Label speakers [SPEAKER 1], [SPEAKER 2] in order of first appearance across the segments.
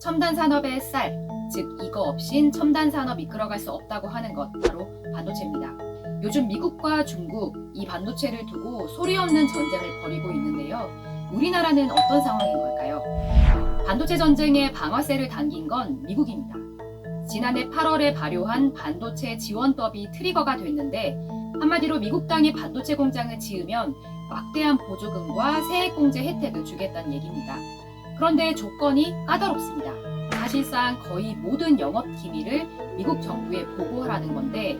[SPEAKER 1] 첨단 산업의 쌀, 즉 이거 없인 첨단 산업 이끌어갈 수 없다고 하는 것 바로 반도체입니다. 요즘 미국과 중국 이 반도체를 두고 소리 없는 전쟁을 벌이고 있는데요. 우리나라는 어떤 상황인 걸까요? 반도체 전쟁에 방아쇠를 당긴 건 미국입니다. 지난해 8월에 발효한 반도체 지원법이 트리거가 됐는데 한마디로 미국 땅에 반도체 공장을 지으면 막대한 보조금과 세액공제 혜택을 주겠다는 얘기입니다. 그런데 조건이 까다롭습니다. 사실상 거의 모든 영업 기밀을 미국 정부에 보고하라는 건데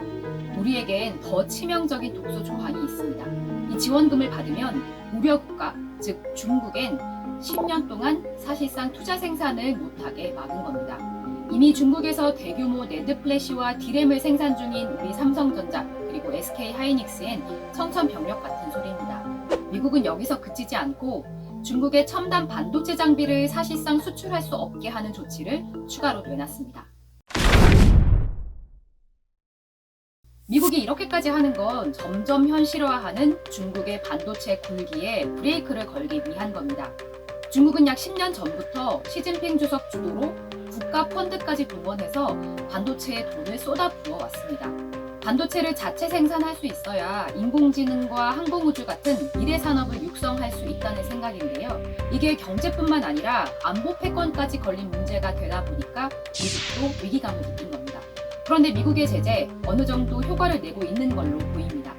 [SPEAKER 1] 우리에겐 더 치명적인 독소 조항이 있습니다. 이 지원금을 받으면 우려국가, 즉 중국엔 10년 동안 사실상 투자 생산을 못하게 막은 겁니다. 이미 중국에서 대규모 낸드 플래시와 디램을 생산 중인 우리 삼성전자 그리고 SK 하이닉스엔 청천벽력 같은 소리입니다. 미국은 여기서 그치지 않고 중국의 첨단 반도체 장비를 사실상 수출할 수 없게 하는 조치를 추가로 내놨습니다. 미국이 이렇게까지 하는 건 점점 현실화하는 중국의 반도체 굴기에 브레이크를 걸기 위한 겁니다. 중국은 약 10년 전부터 시진핑 주석 주도로 국가 펀드까지 동원해서 반도체에 돈을 쏟아 부어왔습니다. 반도체를 자체 생산할 수 있어야 인공지능과 항공우주 같은 미래 산업을 육성할 수 있다는 생각인데요. 이게 경제뿐만 아니라 안보 패권까지 걸린 문제가 되다 보니까 미국도 위기감을 느낀 겁니다. 그런데 미국의 제재 어느 정도 효과를 내고 있는 걸로 보입니다.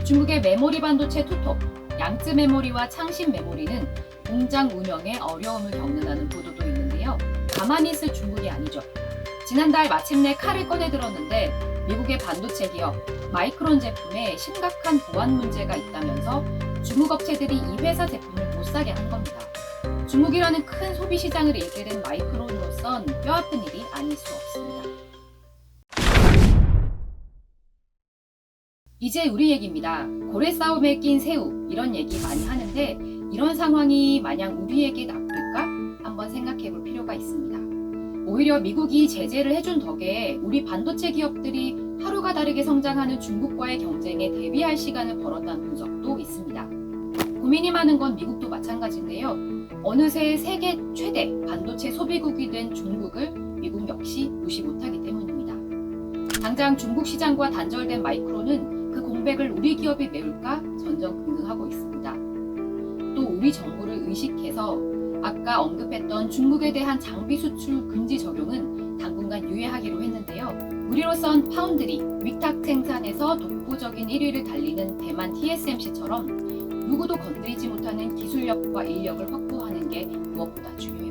[SPEAKER 1] 중국의 메모리 반도체 투톱, 양쯔 메모리와 창신 메모리는 공장 운영에 어려움을 겪는다는 보도도 있는데요. 가만히 있을 중국이 아니죠. 지난달 마침내 칼을 꺼내 들었는데 미국의 반도체 기업 마이크론 제품에 심각한 보안 문제가 있다면서 중국 업체들이 이 회사 제품을 못 사게 한 겁니다. 중국이라는 큰 소비 시장을 잃게 된 마이크론으로선 뼈아픈 일이 아닐 수 없습니다. 이제 우리 얘기입니다. 고래 싸움에 낀 새우 이런 얘기 많이 하는데 이런 상황이 마냥 우리에게 나쁠까? 한번 생각해 볼 필요가 있습니다. 오히려 미국이 제재를 해준 덕에 우리 반도체 기업들이 하루가 다르게 성장하는 중국과의 경쟁에 대비할 시간을 벌었다는 분석도 있습니다. 고민이 많은 건 미국도 마찬가지인데요. 어느새 세계 최대 반도체 소비국이 된 중국을 미국 역시 무시 못하기 때문입니다. 당장 중국 시장과 단절된 마이크론은 그 공백을 우리 기업이 메울까 전전긍긍하고 있습니다. 또 우리 정부를 의식해서 아까 언급했던 중국에 대한 장비 수출 금지 적용은 당분간 유예하기로 했는데요. 우리로선 파운드리, 위탁 생산에서 독보적인 1위를 달리는 대만 TSMC처럼 누구도 건드리지 못하는 기술력과 인력을 확보하는 게 무엇보다 중요해요.